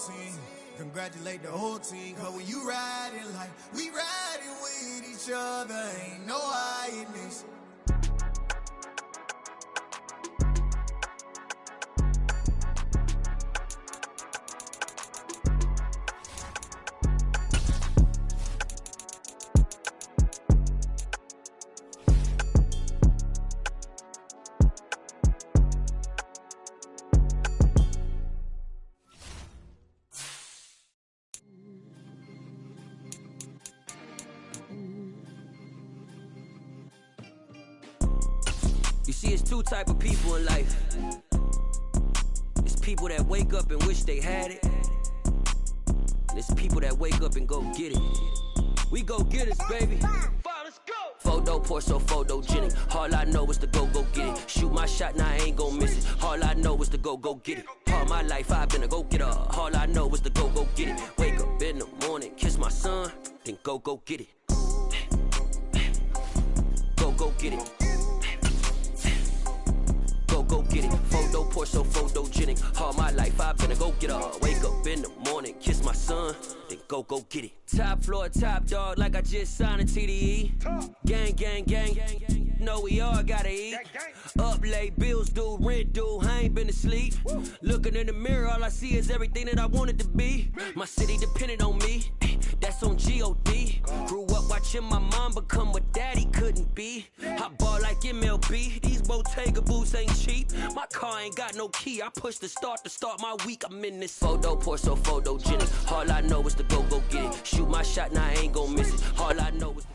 team. Congratulate the whole team, cause when you riding like we riding with each other, ain't no hiding this. You see, it's two type of people in life. It's people that wake up and wish they had it. And it's people that wake up and go get it. We go get it, baby. Let's go. Photo pour so photogenic. All I know is to go get it. Shoot my shot, now I ain't gon' miss it. All I know is to go get it. All my life I've been a go-getter. All I know is to go get it. Wake up in the morning, kiss my son, then go get it. Go get it. Go get it. Photo pour so photogenic. All my life I've been a go-getter. Wake up in the morning, kiss my son, then go get it. Top floor, top dog, like I just signed a TDE. Gang, gang, gang. Know we all gotta eat. Up late, bills due, rent due, I ain't been asleep. Looking in the mirror, all I see is everything that I wanted to be. My city depended on me, that's on G.O.D. Grew up watching my mom become what daddy couldn't be. I ball like MLB, these Bottega boots ain't cheap. My car ain't got no key, I push the start to start my week. I'm in this photo pour so photogenic. All I know is to go get it. Shoot my shot, now I ain't gon' miss it. All I know is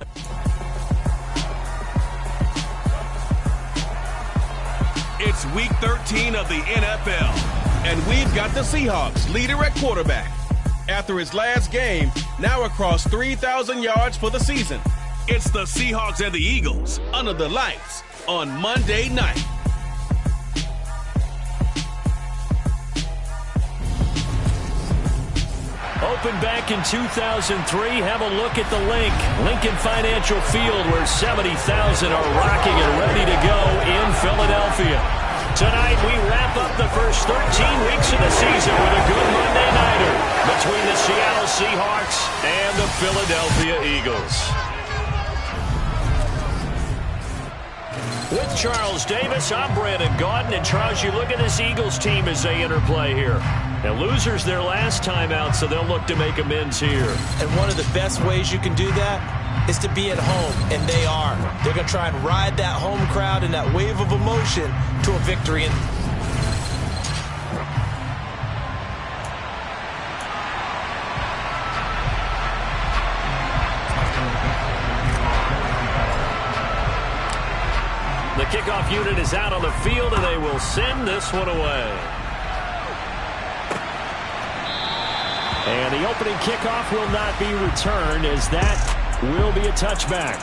It's week 13 of the NFL, and we've got the Seahawks leader at quarterback. After his last game, now across 3,000 yards for the season. It's the Seahawks and the Eagles under the lights on Monday night. Opened back in 2003. Have a look at the link. Lincoln Financial Field, where 70,000 are rocking and ready to go in Philadelphia. Tonight, we wrap up the first 13 weeks of the season with a good Monday nighter between the Seattle Seahawks and the Philadelphia Eagles. With Charles Davis, I'm Brandon Gaudin. And Charles, you look at this Eagles team as they interplay here. Now, losers their last time out, so they'll look to make amends here. And one of the best ways you can do that is to be at home, and they are. They're going to try and ride that home crowd and that wave of emotion to a victory. The kickoff unit is out on the field, and they will send this one away. And the opening kickoff will not be returned, as that will be a touchback.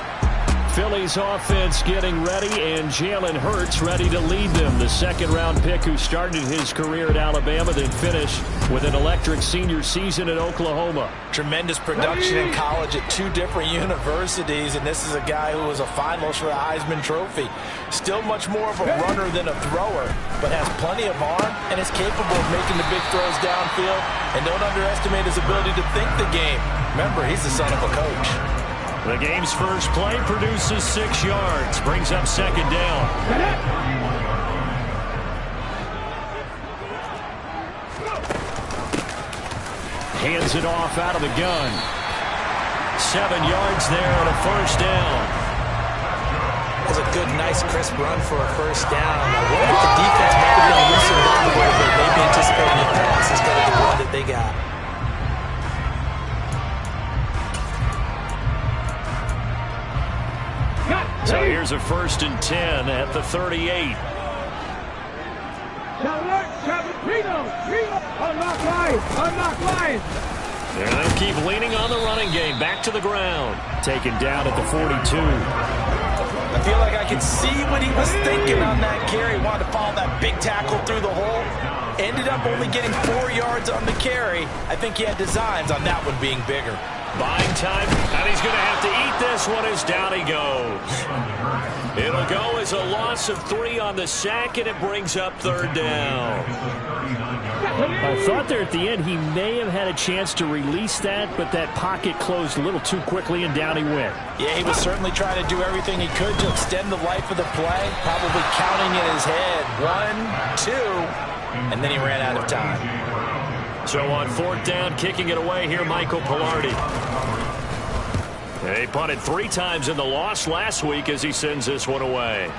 Philly's offense getting ready, and Jalen Hurts ready to lead them. The second-round pick who started his career at Alabama, then finished with an electric senior season at Oklahoma. Tremendous production in college at two different universities, and this is a guy who was a finalist for the Heisman Trophy. Still much more of a runner than a thrower, but has plenty of arm and is capable of making the big throws downfield. And don't underestimate his ability to think the game. Remember, he's the son of a coach. The game's first play produces 6 yards, brings up second down. Hands it off out of the gun. 7 yards there on a first down. That's a good, nice, crisp run for a first down. I wonder if the defense might have been loosened up a little bit, maybe anticipating the pass instead of the one that they got. So here's a 1st and 10 at the 38. There they keep leaning on the running game. Back to the ground. Taken down at the 42. I feel like I can see what he was thinking on that carry. Wanted to follow that big tackle through the hole. Ended up only getting 4 yards on the carry. I think he had designs on that one being bigger. Buying time, and he's going to have to eat this one as down he goes. It'll go as a loss of 3 on the sack, and it brings up 3rd down. I thought there at the end he may have had a chance to release that, but that pocket closed a little too quickly, and down he went. Yeah, he was certainly trying to do everything he could to extend the life of the play, probably counting in his head. 1, 2, and then he ran out of time. So on 4th down, kicking it away here, Michael Pilardi. He punted 3 times in the loss last week as he sends this one away.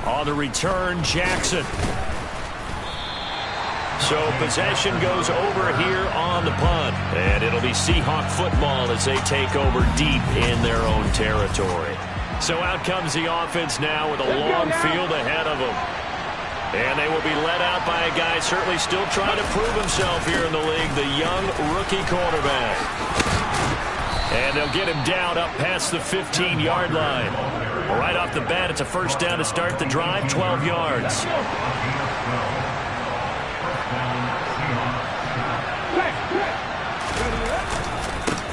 On the return, Jackson. So possession goes over here on the punt. And it'll be Seahawk football as they take over deep in their own territory. So out comes the offense now with a long field ahead of them. And they will be led out by a guy certainly still trying to prove himself here in the league, the young rookie quarterback. And they'll get him down up past the 15-yard line. Right off the bat, it's a first down to start the drive, 12 yards.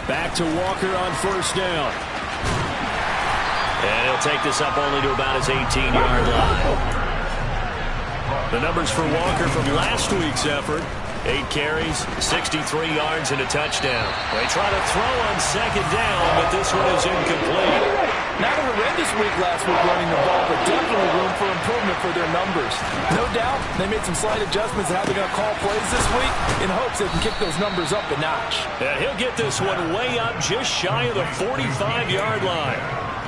Back to Walker on first down. And he'll take this up only to about his 18-yard line. The numbers for Walker from last week's effort: 8 carries, 63 yards, and a touchdown. They try to throw on second down, but this one is incomplete. Not a horrendous week last week running the ball, but definitely room for improvement for their numbers. No doubt they made some slight adjustments in how they're going to call plays this week in hopes they can kick those numbers up a notch. And he'll get this one way up just shy of the 45-yard line.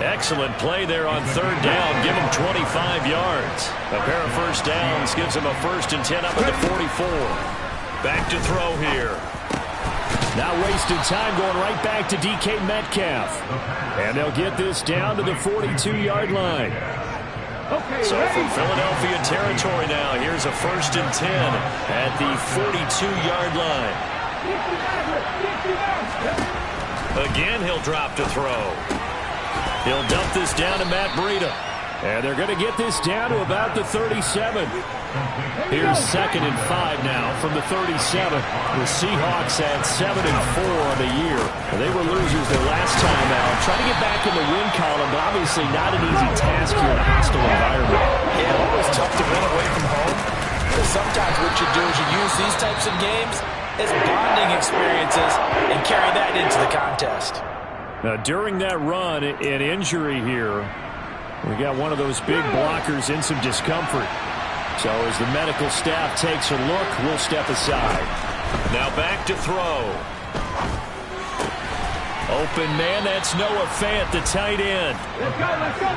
Excellent play there on 3rd down. Give him 25 yards. A pair of first downs gives him a 1st and 10 up at the 44. Back to throw here. Now wasted time going right back to DK Metcalf. And they'll get this down to the 42-yard line. So from Philadelphia territory now, here's a 1st and 10 at the 42-yard line. Again, he'll drop to throw. He'll dump this down to Matt Breida. And they're going to get this down to about the 37. Here's 2nd and 5 now from the 37. The Seahawks had 7-4 on the year. They were losers their last time out. Trying to get back in the win column, but obviously not an easy task here in a hostile environment. Yeah, always tough to win away from home. But sometimes what you do is you use these types of games as bonding experiences and carry that into the contest. Now, during that run, an injury here, we got one of those big blockers in some discomfort. So as the medical staff takes a look, we'll step aside. Now back to throw. Open man, that's Noah Fant, the tight end.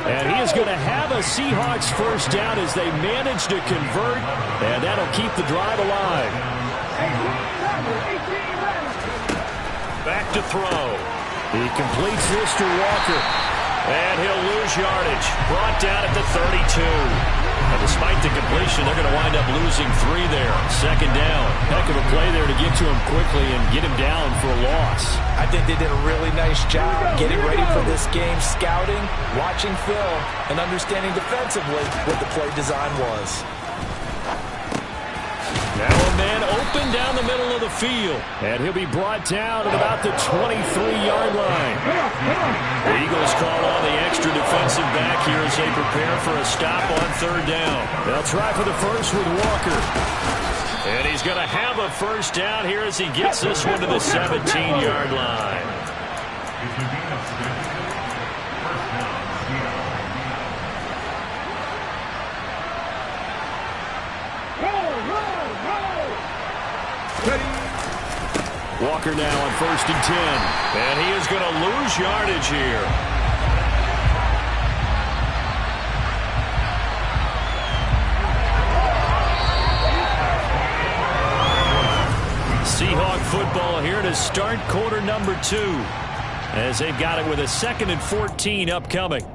And he is going to have a Seahawks first down as they manage to convert, and that'll keep the drive alive. Back to throw. He completes this to Walker. And he'll lose yardage. Brought down at the 32. And despite the completion, they're going to wind up losing 3 there. 2nd down. Heck of a play there to get to him quickly and get him down for a loss. I think they did a really nice job getting ready for this game, scouting, watching film, and understanding defensively what the play design was. Now a man open down the middle of the field. And he'll be brought down at about the 23-yard line. The Eagles call on the extra defensive back here as they prepare for a stop on 3rd down. They'll try for the first with Walker. And he's going to have a first down here as he gets this one to the 17-yard line. Walker now on 1st and 10. And he is going to lose yardage here. Seahawk football here to start quarter number 2. As they've got it with a 2nd and 14 upcoming.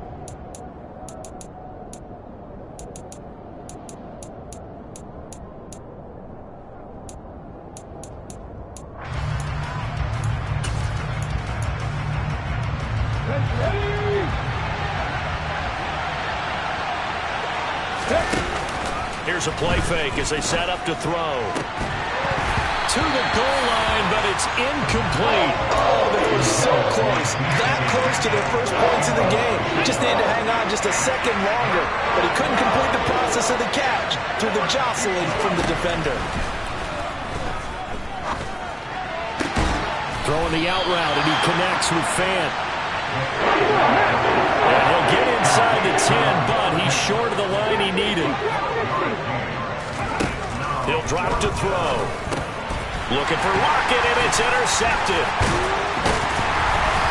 Here's a play fake as they set up to throw. to the goal line, but it's incomplete. Oh, they were so close. That close to their first points of the game. Just needed to hang on just a second longer, but he couldn't complete the process of the catch through the jostling from the defender. Throwing the out route, and he connects with Fant. And he'll get inside the 10, but he's short of the line he needed. He'll drop to throw. Looking for Lockett, and it's intercepted.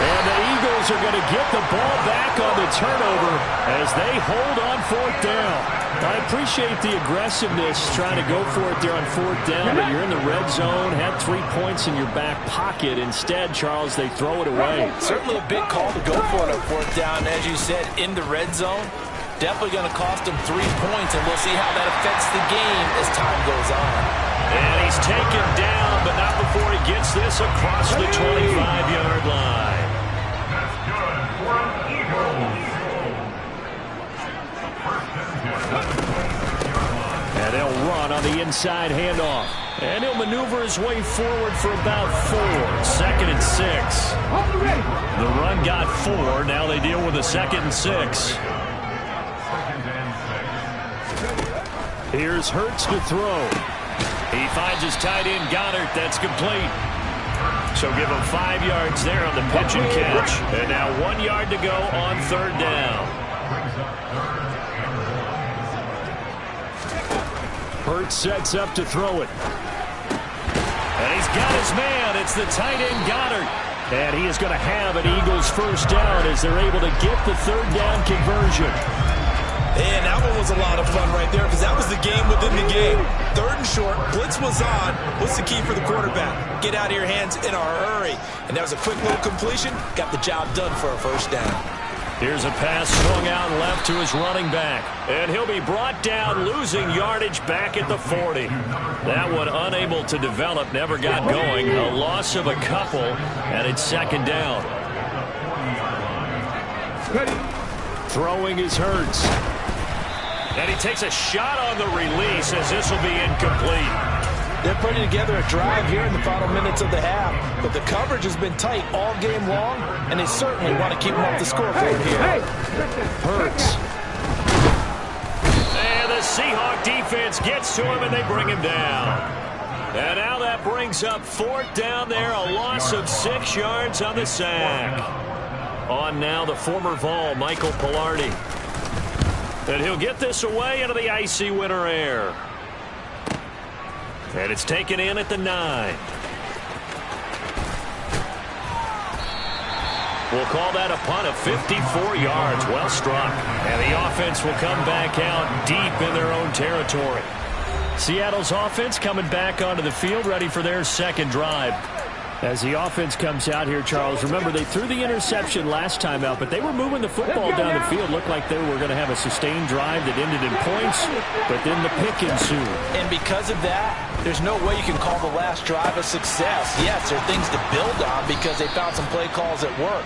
And the Eagles are going to get the ball back on the turnover as they hold on fourth down. I appreciate the aggressiveness trying to go for it there on fourth down, but you're in the red zone, had 3 points in your back pocket. Instead, Charles, they throw it away. Certainly a big call to go for it on fourth down. As you said, in the red zone, definitely going to cost them 3 points, and we'll see how that affects the game as time goes on. And he's taken down, but not before he gets this across the 25-yard line. And they'll run on the inside handoff. And he'll maneuver his way forward for about 4. 2nd and 6. The run got 4. Now they deal with a 2nd and 6. Here's Hurts to throw. He finds his tight end Goddard. That's complete. So give him 5 yards there on the pitch and catch. And now 1 yard to go on third down. Hurts sets up to throw it. And he's got his man. It's the tight end Goddard. And he is going to have an Eagles first down as they're able to get the third down conversion. And that one was a lot of fun right there because that was the game within the game. 3rd and short, blitz was on. What's the key for the quarterback? Get out of your hands in a hurry. And that was a quick little completion. Got the job done for a first down. Here's a pass swung out left to his running back. And he'll be brought down, losing yardage back at the 40. That one unable to develop, never got going. A loss of a couple, and it's 2nd down. Throwing is Hurts. And he takes a shot on the release as this will be incomplete. They're putting together a drive here in the final minutes of the half, but the coverage has been tight all game long, and they certainly want to keep them off the scoreboard here. Hurts. And the Seahawk defense gets to him, and they bring him down. And now that brings up 4th down there, a loss of 6 yards on the sack. On now the former Vol, Michael Pilardi. And he'll get this away into the icy winter air. And it's taken in at the 9. We'll call that a punt of 54 yards. Well struck. And the offense will come back out deep in their own territory. Seattle's offense coming back onto the field, ready for their second drive. As the offense comes out here, Charles, remember they threw the interception last time out, but they were moving the football down the field. Looked like they were going to have a sustained drive that ended in points, but then the pick ensued. And because of that, there's no way you can call the last drive a success. Yes, there are things to build on because they found some play calls that work.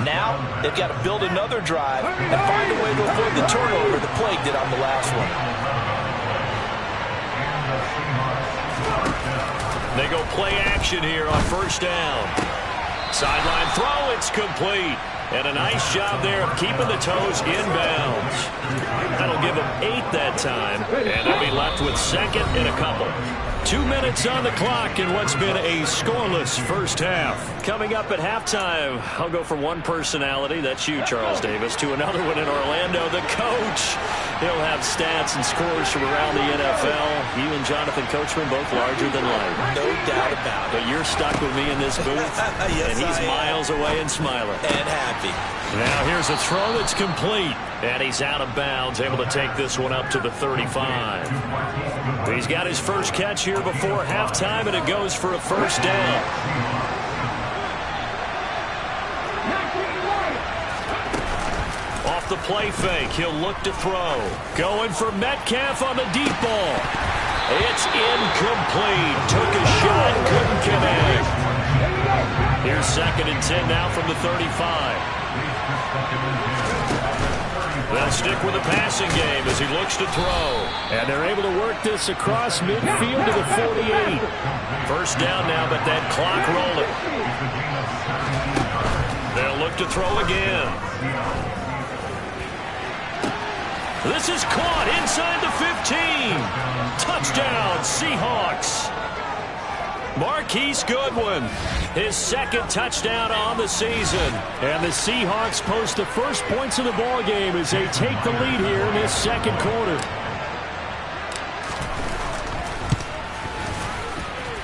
Now, they've got to build another drive and find a way to avoid the turnover the Plague did on the last one. They go play action here on first down. Sideline throw, it's complete. And a nice job there of keeping the toes inbounds. That'll give them 8 that time. And they'll be left with 2nd and a couple. 2 minutes on the clock in what's been a scoreless first half. Coming up at halftime, I'll go from one personality, that's you, Charles Davis, to another one in Orlando, the coach. He'll have stats and scores from around the NFL. You and Jonathan Coachman, both larger than life. No doubt about it. But you're stuck with me in this booth, yes, and he's miles away and smiling. And happy. Now here's a throw that's complete. And he's out of bounds, able to take this one up to the 35. He's got his first catch here before halftime, and it goes for a first down. Off the play fake, he'll look to throw. Going for Metcalf on the deep ball. It's incomplete. Took a shot, couldn't connect. Here's 2nd and 10 now from the 35. They'll stick with the passing game as he looks to throw. And they're able to work this across midfield to the 48. First down now, but that clock rolling. They'll look to throw again. This is caught inside the 15. Touchdown, Seahawks. Marquise Goodwin, his second touchdown on the season. And the Seahawks post the first points of the ball game as they take the lead here in this second quarter.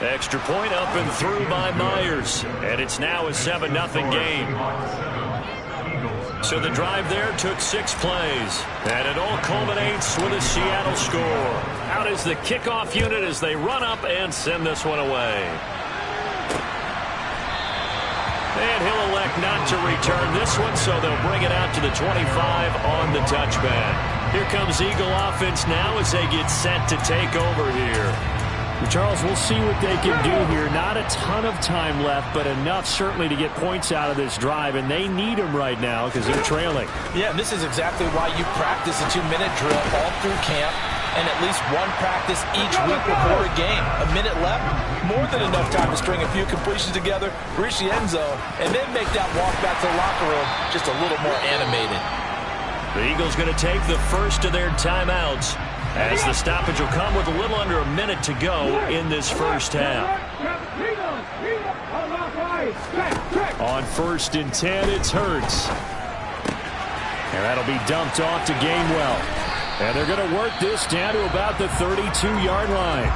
Extra point up and through by Myers. And it's now a 7-0 game. So the drive there took 6 plays. And it all culminates with a Seattle score. Out is the kickoff unit as they run up and send this one away. And he'll elect not to return this one, so they'll bring it out to the 25 on the touchback. Here comes Eagle offense now as they get set to take over here. Charles, we'll see what they can do here. Not a ton of time left, but enough certainly to get points out of this drive, and they need them right now because they're trailing. Yeah, and this is exactly why you practice a 2-minute drill all through camp and at least one practice each week before a game. A minute left, more than enough time to string a few completions together, reach the end zone, and then make that walk back to the locker room just a little more animated. The Eagles going to take the first of their timeouts, as the stoppage will come with a little under a minute to go in this first half. On 1st and 10, it's Hurts. And that'll be dumped off to Gainwell. And they're going to work this down to about the 32-yard line.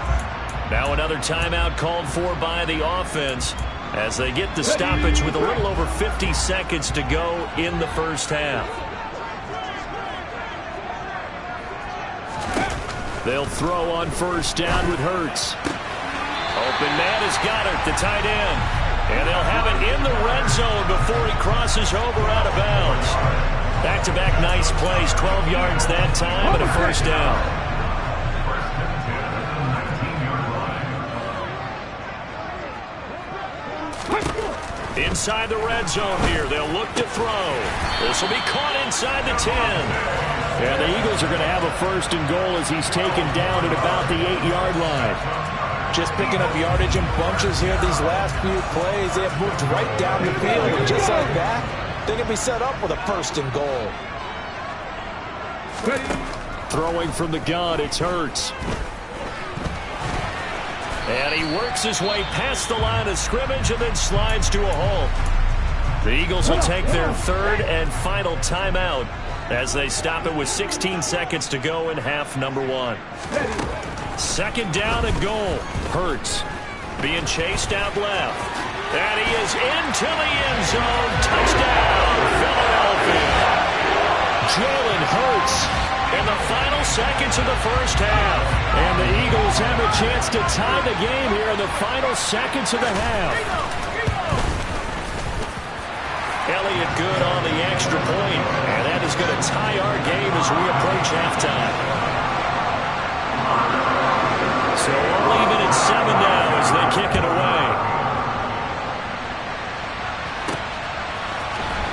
Now another timeout called for by the offense as they get the stoppage with a little over 50 seconds to go in the first half. They'll throw on 1st down with Hurts. Open man has got it, the tight end. And they'll have it in the red zone before he crosses over out of bounds. Back-to-back nice plays, 12 yards that time and a first down. Inside the red zone here, they'll look to throw. This will be caught inside the 10. Yeah, the Eagles are going to have a 1st and goal as he's taken down at about the 8-yard line. Just picking up yardage in bunches here these last few plays. They have moved right down the field, and just like that, they can be set up with a 1st and goal. Throwing from the gun, it's Hurts. And he works his way past the line of scrimmage and then slides to a halt. The Eagles will take their 3rd and final timeout as they stop it with 16 seconds to go in half number 1. 2nd down and goal. Hurts being chased out left. And he is into the end zone. Touchdown, Philadelphia. Jalen Hurts in the final seconds of the first half. And the Eagles have a chance to tie the game here in the final seconds of the half. Elliott good on the extra point, and that is going to tie our game as we approach halftime. So we'll leave it at 7 now as they kick it away.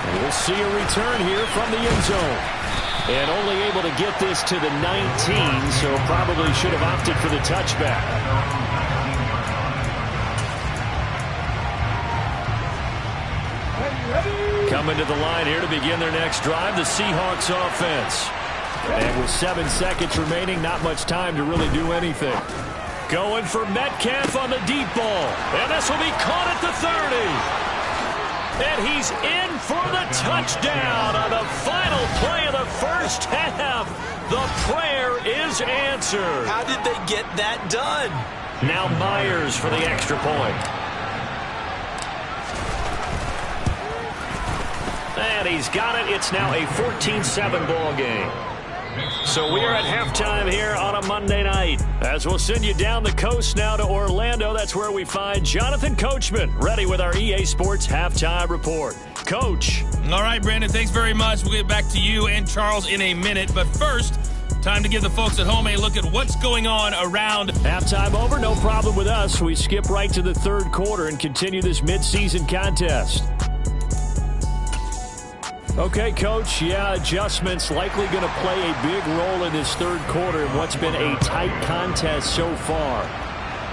And we'll see a return here from the end zone. And only able to get this to the 19, so probably should have opted for the touchback. Coming to the line here to begin their next drive, the Seahawks offense. And with 7 seconds remaining, not much time to really do anything. Going for Metcalf on the deep ball. And this will be caught at the 30. And he's in for the touchdown on the final play of the first half. The prayer is answered. How did they get that done? Now Myers for the extra point. And he's got it. It's now a 14-7 ball game. So we are at halftime here on a Monday night. As we'll send you down the coast now to Orlando. That's where we find Jonathan Coachman, ready with our EA Sports Halftime Report. Coach. All right, Brandon, thanks very much. We'll get back to you and Charles in a minute. But first, time to give the folks at home a look at what's going on around. Halftime over, no problem with us. We skip right to the 3rd quarter and continue this midseason contest. Okay, Coach, yeah, adjustments likely going to play a big role in this third quarter in what's been a tight contest so far.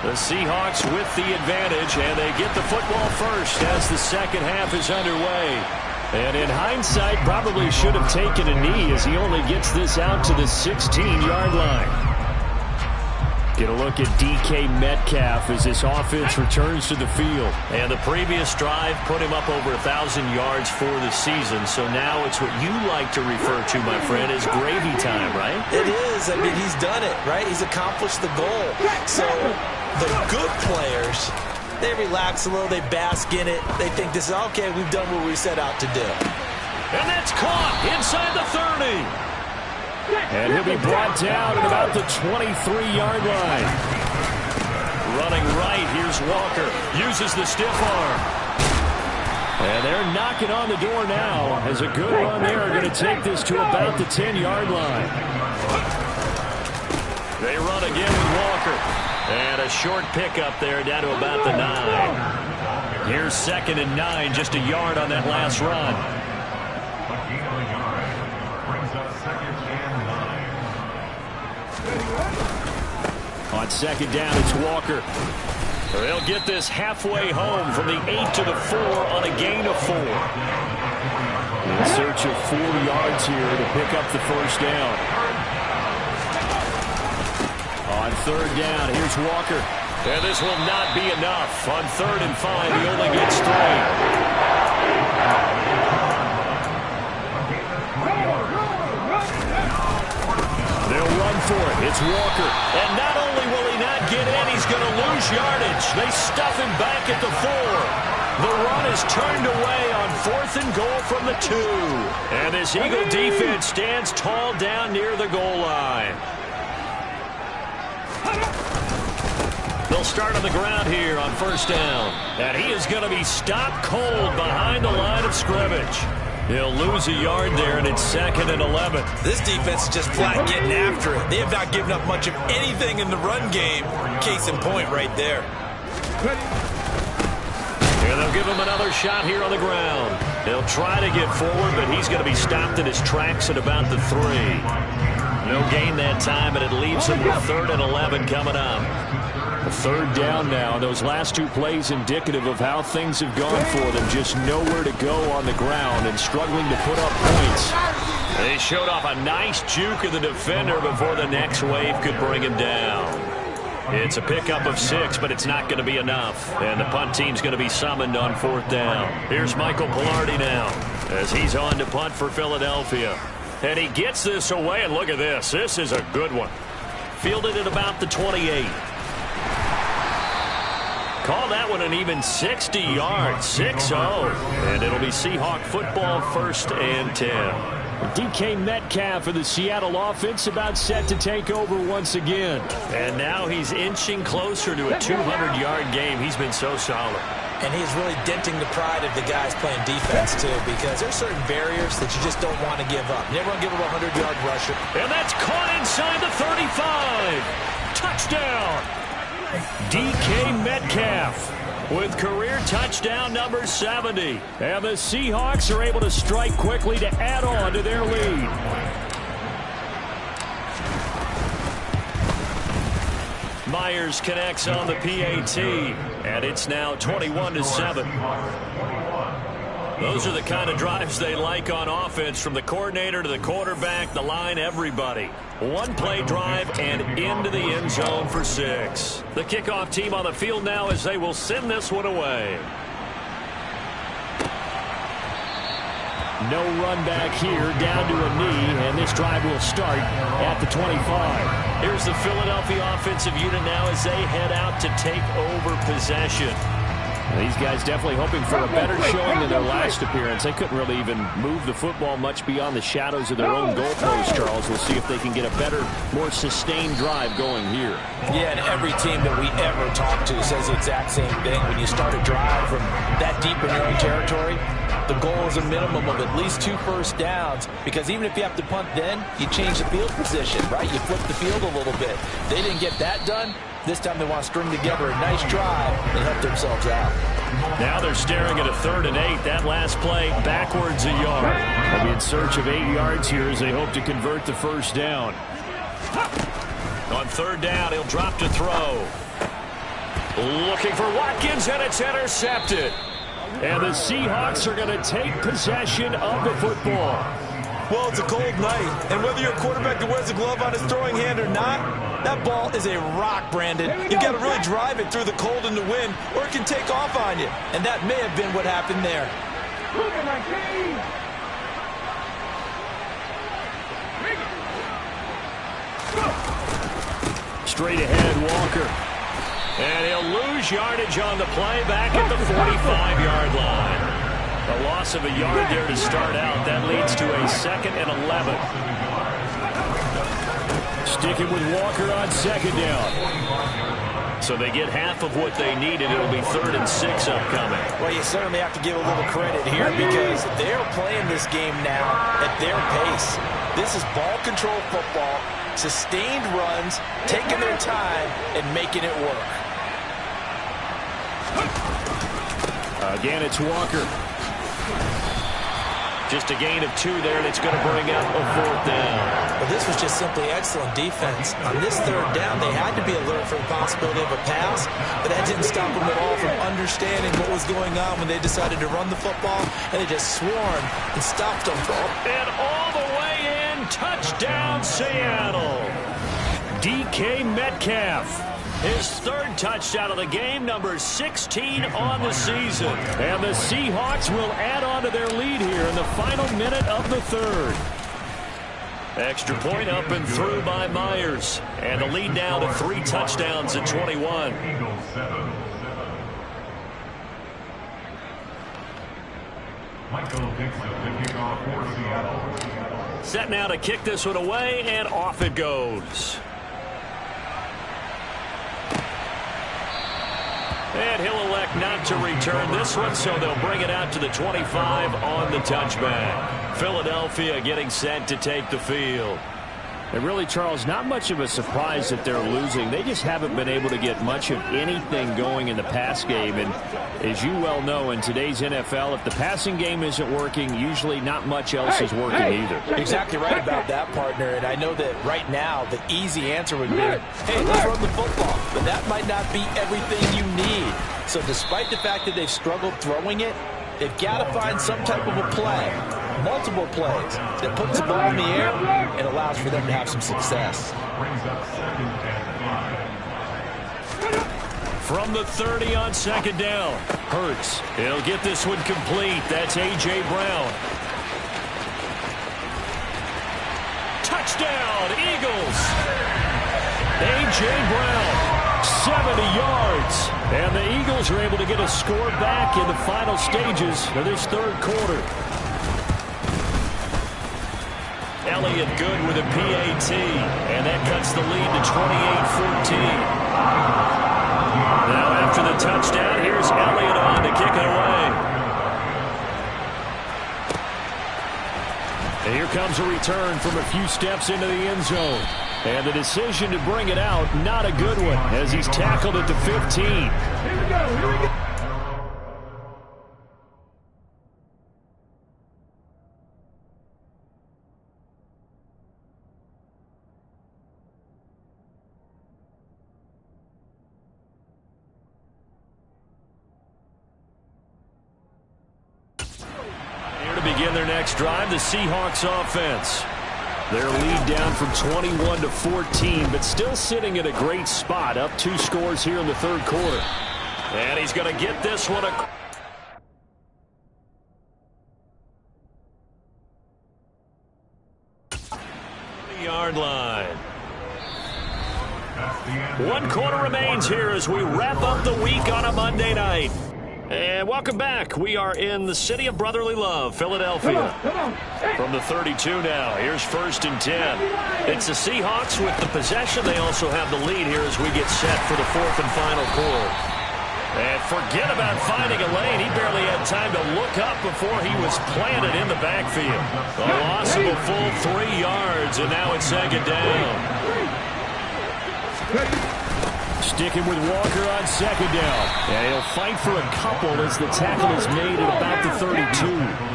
The Seahawks with the advantage, and they get the football first as the second half is underway. And in hindsight, probably should have taken a knee as he only gets this out to the 16-yard line. Get a look at DK Metcalf as this offense returns to the field. And the previous drive put him up over 1,000 yards for the season. So now it's what you like to refer to, my friend, as gravy time, right? It is. I mean, he's done it, right? He's accomplished the goal. So the good players, they relax a little. They bask in it. They think this is, okay, we've done what we set out to do. And that's caught inside the 30. And he'll be brought down at about the 23-yard line. Running right, here's Walker. Uses the stiff arm. And they're knocking on the door now as a good run there are going to take this to about the 10-yard line. They run again with Walker. And a short pickup there down to about the 9. Here's 2nd and 9, just a yard on that last run. On 2nd down, it's Walker. They'll get this halfway home from the 8 to the 4 on a gain of 4. In search of 4 yards here to pick up the first down. On 3rd down, here's Walker. And this will not be enough. On 3rd and 5, he only gets 3. They'll run for it. It's Walker. And not only will he not get in, he's going to lose yardage. They stuff him back at the 4. The run is turned away on 4th and goal from the 2. And this Eagle defense stands tall down near the goal line. They'll start on the ground here on 1st down. And he is going to be stopped cold behind the line of scrimmage. He'll lose a yard there, and it's 2nd and 11. This defense is just flat getting after it. They have not given up much of anything in the run game. Case in point right there. And they'll give him another shot here on the ground. He'll try to get forward, but he's going to be stopped in his tracks at about the 3. No gain that time, and it leaves him with 3rd and 11 coming up. 3rd down now. Those last 2 plays indicative of how things have gone for them. Just nowhere to go on the ground and struggling to put up points. They showed off a nice juke of the defender before the next wave could bring him down. It's a pickup of 6, but it's not going to be enough. And the punt team's going to be summoned on 4th down. Here's Michael Pilardi now as he's on to punt for Philadelphia. And he gets this away, and look at this. This is a good one. Fielded at about the 28. Call that one an even 60 yards, 6-0. And it'll be Seahawk football 1st and 10. DK Metcalf for the Seattle offense about set to take over once again. And now he's inching closer to a 200-yard game. He's been so solid. And he's really denting the pride of the guys playing defense, too, because there's certain barriers that you just don't want to give up. Never want to give up a 100-yard rusher. And that's caught inside the 35. Touchdown. DK Metcalf with career touchdown number 70. And the Seahawks are able to strike quickly to add on to their lead. Myers connects on the PAT, and it's now 21-7. Those are the kind of drives they like on offense, from the coordinator to the quarterback, the line, everybody. One-play drive and into the end zone for 6. The kickoff team on the field now as they will send this one away. No run back here, down to a knee, and this drive will start at the 25. Here's the Philadelphia offensive unit now as they head out to take over possession. These guys definitely hoping for a better showing than their last appearance. They couldn't really even move the football much beyond the shadows of their own goalpost, Charles. We'll see if they can get a better, more sustained drive going here. Yeah, and every team that we ever talk to says the exact same thing. When you start a drive from that deep in your own territory, the the goal is a minimum of at least 2 first downs, because even if you have to punt then, you change the field position, right? You flip the field a little bit. They didn't get that done. This time they want to string together a nice drive and help themselves out. Now they're staring at a 3rd and 8. That last play backwards a yard. They'll be in search of 8 yards here as they hope to convert the first down. On 3rd down, he'll drop to throw. Looking for Watkins, and it's intercepted. And the Seahawks are going to take possession of the football. Well, it's a cold night, and whether you're a quarterback that wears a glove on his throwing hand or not, that ball is a rock, Brandon. You've got to really drive it through the cold and the wind, or it can take off on you. And that may have been what happened there. Look at my team! Straight ahead, Walker. And he'll lose yardage on the play back at the 45-yard line. A loss of a yard there to start out. That leads to a 2nd and 11. Sticking with Walker on 2nd down. So they get half of what they needed. It'll be 3rd and 6 upcoming. Well, you certainly have to give a little credit here because they're playing this game now at their pace. This is ball control football, sustained runs, taking their time, and making it work. Again, it's Walker. Just a gain of 2 there, and it's going to bring up a 4th down. Well, this was just simply excellent defense. On this 3rd down, they had to be alert for the possibility of a pass, but that didn't stop them at all from understanding what was going on when they decided to run the football, and they just swarmed and stopped them. And all the way in, touchdown Seattle. DK Metcalf. His 3rd touchdown of the game, number 16 on the season. And the Seahawks will add on to their lead here in the final minute of the 3rd. Extra point up and through by Myers. And the lead now to 3 touchdowns at 21. Set now to kick this one away, and off it goes. And he'll elect not to return this one, so they'll bring it out to the 25 on the touchback. Philadelphia getting set to take the field. And really, Charles, not much of a surprise that they're losing. They just haven't been able to get much of anything going in the pass game. And as you well know, in today's NFL, if the passing game isn't working, usually not much else is working either. Exactly right about that, partner. And I know that right now the easy answer would be, hey, let's run the football. But that might not be everything you need. So despite the fact that they've struggled throwing it, they've got to find some type of a play, multiple plays, that puts the ball in the air and allows for them to have some success. From the 30 on 2nd down, Hurts. He'll get this one complete. That's A.J. Brown. Touchdown, Eagles. A.J. Brown. 70 yards. And the Eagles are able to get a score back in the final stages of this 3rd quarter. Elliott good with a PAT. And that cuts the lead to 28-14. Now after the touchdown, here's Elliott on to kick it away. And here comes a return from a few steps into the end zone. And the decision to bring it out, not a good one, as he's tackled at the 15. Here we go. Here to begin their next drive, the Seahawks offense. Their lead down from 21 to 14, but still sitting at a great spot, up 2 scores here in the 3rd quarter. And he's going to get this one. Yard line. 1 quarter remains here as we wrap up the week on a Monday night. And welcome back. We are in the city of brotherly love, Philadelphia. From the 32 now, here's 1st and 10. It's the Seahawks with the possession. They also have the lead here as we get set for the 4th and final quarter. And forget about finding a lane. He barely had time to look up before he was planted in the backfield. A loss of a full 3 yards, and now it's second down. Sticking with Walker on second down. And he'll fight for a couple as the tackle is made at about the 32.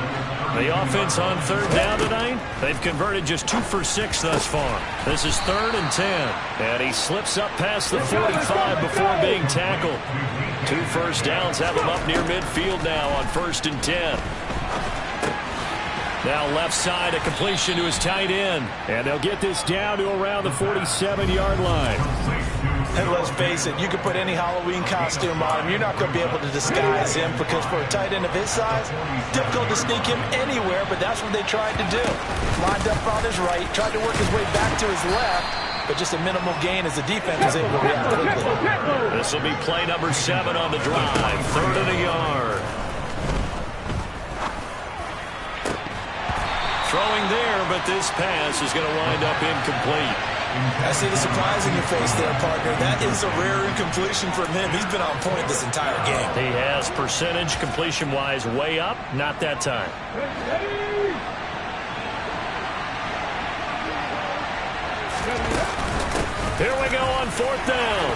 The offense on third down tonight, they've converted just 2 for 6 thus far. This is 3rd and 10. And he slips up past the 45 before being tackled. 2 first downs have him up near midfield now on 1st and 10. Now left side, a completion to his tight end. And they'll get this down to around the 47-yard line. And let's face it, you can put any Halloween costume on him. You're not going to be able to disguise him because for a tight end of his size, difficult to sneak him anywhere, but that's what they tried to do. Lined up on his right, tried to work his way back to his left, but just a minimal gain as the defense was able to react quickly. This will be play number 7 on the drive. 3rd and a yard. Throwing there, but this pass is going to wind up incomplete. I see the surprise in your face there, partner. That is a rare incompletion from him. He's been on point this entire game. He has percentage completion-wise way up. Not that time. Here we go on 4th down.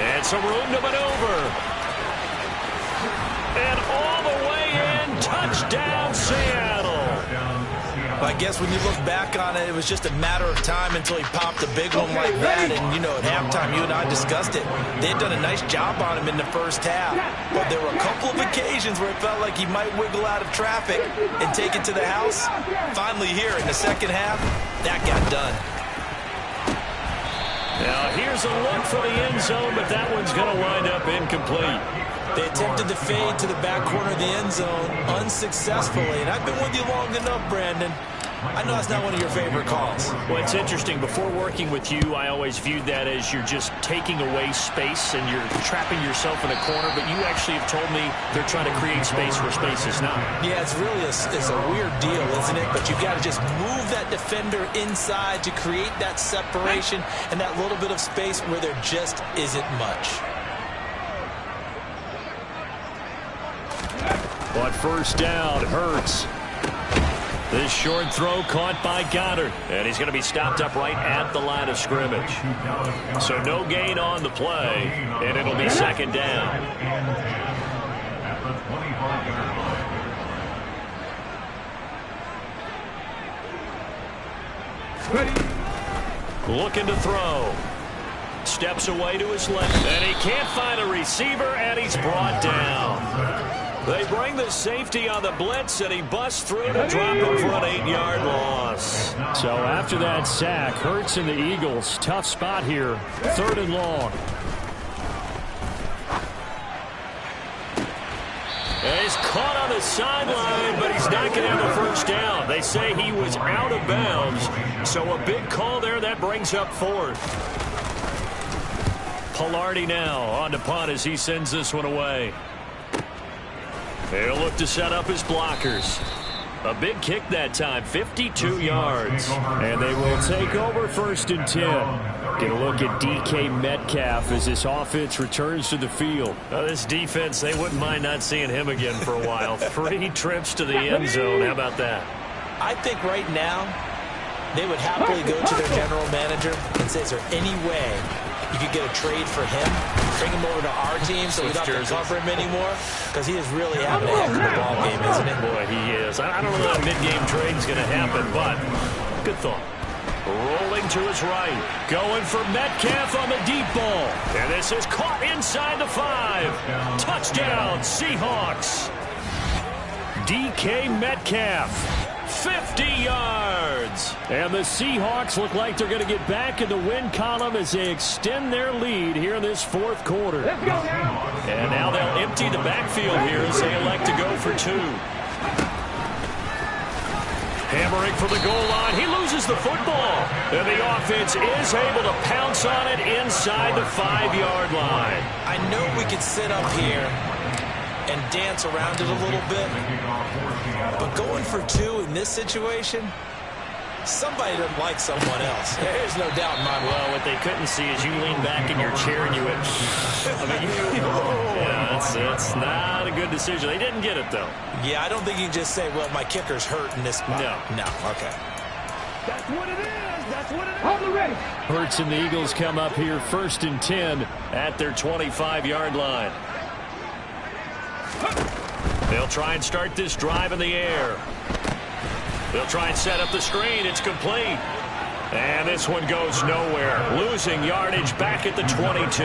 And some room to maneuver. And all the way in, touchdown Seattle. I guess when you look back on it, it was just a matter of time until he popped a big one like that. And, you know, at halftime, you and I discussed it. They had done a nice job on him in the first half. But there were a couple of occasions where it felt like he might wiggle out of traffic and take it to the house. Finally here in the second half, that got done. Now here's a look for the end zone, but that one's going to wind up incomplete. They attempted the fade to the back corner of the end zone unsuccessfully. And I've been with you long enough, Brandon. I know that's not one of your favorite calls. Well, it's interesting. Before working with you, I always viewed that as you're just taking away space and you're trapping yourself in a corner. But you actually have told me they're trying to create space where space is not. Yeah, it's really it's a weird deal, isn't it? But you've got to just move that defender inside to create that separation and that little bit of space where there just isn't much. On 1st down, Hurts. This short throw caught by Goddard. And he's going to be stopped up right at the line of scrimmage. So no gain on the play, and it'll be 2nd down. Looking to throw. Steps away to his left. And he can't find a receiver, and he's brought down. They bring the safety on the blitz, and he busts through to drop him for an 8-yard loss. So after that sack, Hurts and the Eagles, tough spot here, 3rd and long. And he's caught on the sideline, but he's not going to have the 1st down. They say he was out of bounds, so a big call there that brings up 4th. Pilardi now on to punt as he sends this one away. They'll look to set up his blockers. A big kick that time, 52 yards. And they will take over 1st and 10. Get a look at DK Metcalf as this offense returns to the field. This defense, they wouldn't mind not seeing him again for a while. 3 trips to the end zone. How about that? I think right now they would happily go to their general manager and say, is there any way you could get a trade for him, bring him over to our team so we don't have to cover him anymore? Because he is really having a heck of a ball game, isn't it? Boy, he is. I don't know that a mid-game trade is going to happen, but good thought. Rolling to his right. Going for Metcalf on the deep ball. And this is caught inside the 5. Touchdown, Seahawks. DK Metcalf. 50 yards. And the Seahawks look like they're going to get back in the win column as they extend their lead here in this 4th quarter. Let's go now. And now they'll empty the backfield here as they elect to go for 2. Hammering for the goal line. He loses the football. And the offense is able to pounce on it inside the 5-yard line. I know we could sit up here and dance around it a little bit, but going for 2 in this situation, somebody doesn't like someone else. There's no doubt in my mind. Well, what they couldn't see is you lean back in your chair and you went, I mean, it's not a good decision. They didn't get it, though. Yeah, I don't think you can just say, well, my kicker's hurt in this spot. No, okay. That's what it is. That's what it is. Hold it ready. Hurts and the Eagles come up here 1st and 10 at their 25-yard line. They'll try and start this drive in the air. They'll try and set up the screen. It's complete. And this one goes nowhere. Losing yardage back at the 22.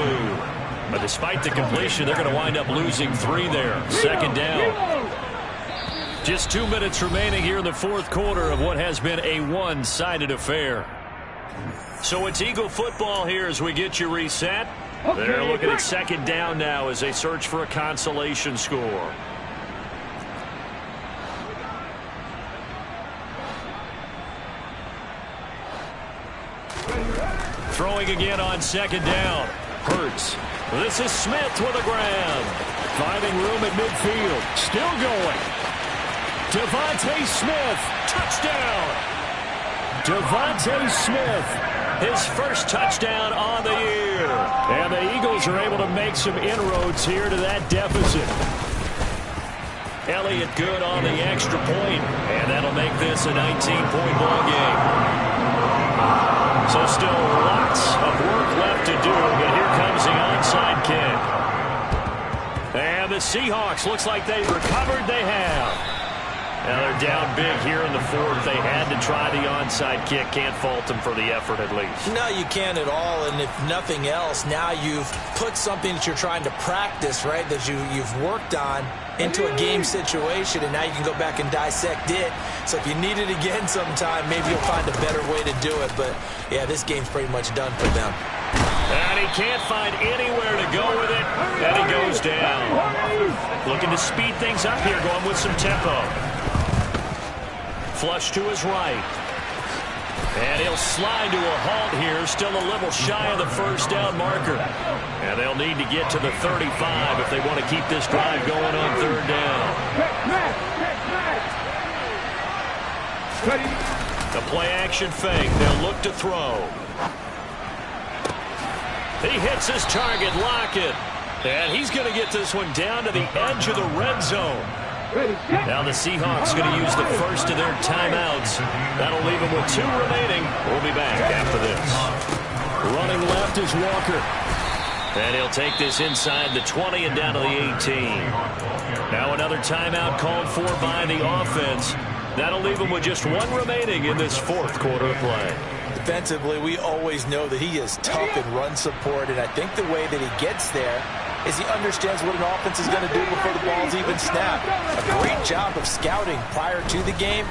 But despite the completion, they're going to wind up losing 3 there. 2nd down. Just 2 minutes remaining here in the 4th quarter of what has been a one-sided affair. So it's Eagle football here as we get you reset. They're looking at 2nd down now as they search for a consolation score. Throwing again on 2nd down. Hurts. This is Smith with a grab. Finding room at midfield. Still going. Devontae Smith. Touchdown. Devontae Smith. His first touchdown on the year. And the Eagles are able to make some inroads here to that deficit. Elliott good on the extra point. And that'll make this a 19-point ball game. So still lots of work left to do, but here comes the onside kick. And the Seahawks, looks like they've recovered. They have. Now they're down big here in the 4th. They had to try the onside kick. Can't fault them for the effort at least. No, you can't at all. And if nothing else, now you've put something that you're trying to practice, right, that you've worked on into a game situation, and now you can go back and dissect it. So if you need it again sometime, maybe you'll find a better way to do it. But, yeah, this game's pretty much done for them. And he can't find anywhere to go with it, and he goes down. Looking to speed things up here, going with some tempo. Flush to his right. And he'll slide to a halt here, still a little shy of the 1st down marker. And they'll need to get to the 35 if they want to keep this drive going on 3rd down. The play-action fake. They'll look to throw. He hits his target, Lockett. And he's going to get this one down to the edge of the red zone. Now the Seahawks going to use the first of their timeouts. That'll leave them with 2 remaining. We'll be back after this. Running left is Walker. And he'll take this inside the 20 and down to the 18. Now another timeout called for by the offense. That'll leave them with just 1 remaining in this 4th quarter of play. Defensively, we always know that he is tough in run support, and I think the way that he gets there is he understands what an offense is going to do before the ball's even snapped. A great job of scouting prior to the game,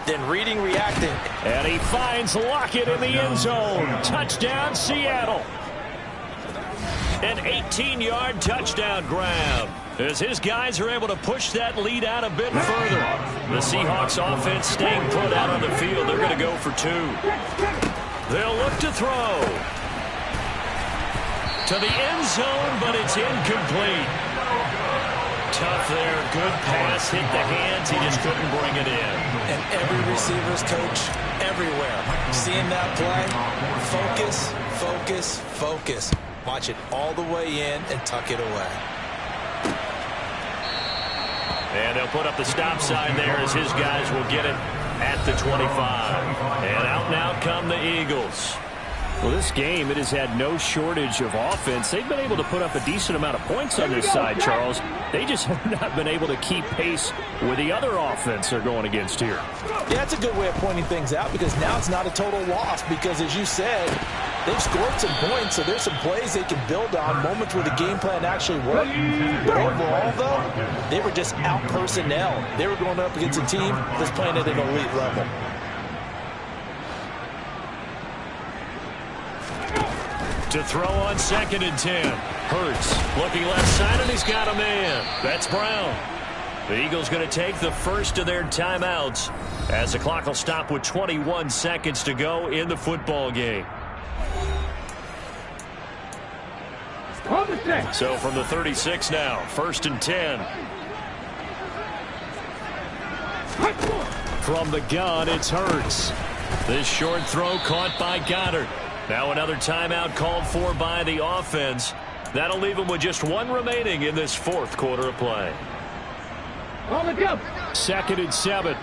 then reading, reacting. And he finds Lockett in the end zone. Touchdown, Seattle. An 18-yard touchdown grab as his guys are able to push that lead out a bit further. The Seahawks offense staying put out on the field. They're going to go for 2. They'll look to throw. To the end zone, but it's incomplete. Tough there. Good pass. Hit the hands. He just couldn't bring it in. And every receiver's coach everywhere. Seeing that play, focus, focus, focus. Watch it all the way in and tuck it away. And they'll put up the stop sign there as his guys will get it at the 25. And out come the Eagles. Well, this game, it has had no shortage of offense. They've been able to put up a decent amount of points on this side, Charles. They just have not been able to keep pace with the other offense they're going against here. Yeah, that's a good way of pointing things out because now it's not a total loss because, as you said, they've scored some points, so there's some plays they can build on, moments where the game plan actually worked. But overall, though, they were just out personnel. They were going up against a team that's playing at an elite level. To throw on 2nd and 10. Hurts looking left side, and he's got a man. That's Brown. The Eagles going to take the first of their timeouts as the clock will stop with 21 seconds to go in the football game. So from the 36 now, 1st and 10. From the gun, it's Hurts. This short throw caught by Goddard. Now another timeout called for by the offense That'll leave them with just one remaining in this fourth quarter of play. On the jump. 2nd and 7.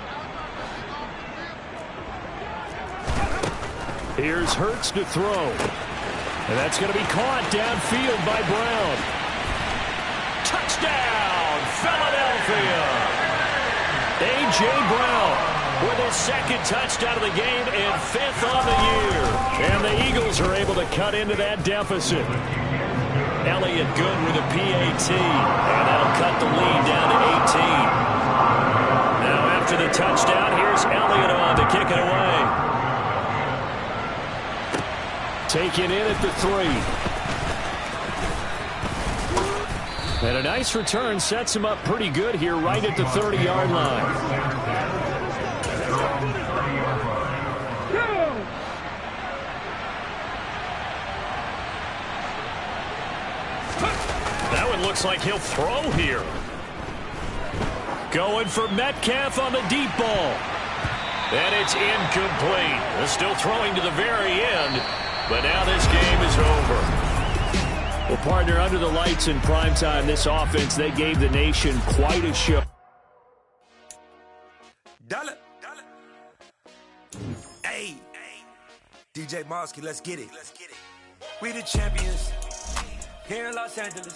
Here's Hurts to throw. And that's going to be caught downfield by Brown. Touchdown, Philadelphia! A.J. Brown with his 2nd touchdown of the game and 5th on the year. And the Eagles are able to cut into that deficit. Elliott good with a PAT. And that'll cut the lead down to 18. Now after the touchdown, here's Elliott on to kick it away. Taken in at the 3. And a nice return sets him up pretty good here right at the 30-yard line. That one looks like he'll throw here. Going for Metcalf on the deep ball. And it's incomplete. They're still throwing to the very end. But now this game is over. Well, partner, under the lights in primetime, this offense, they gave the nation quite a show. Dollar. Hey. DJ Mosky, let's get it. We the champions here in Los Angeles.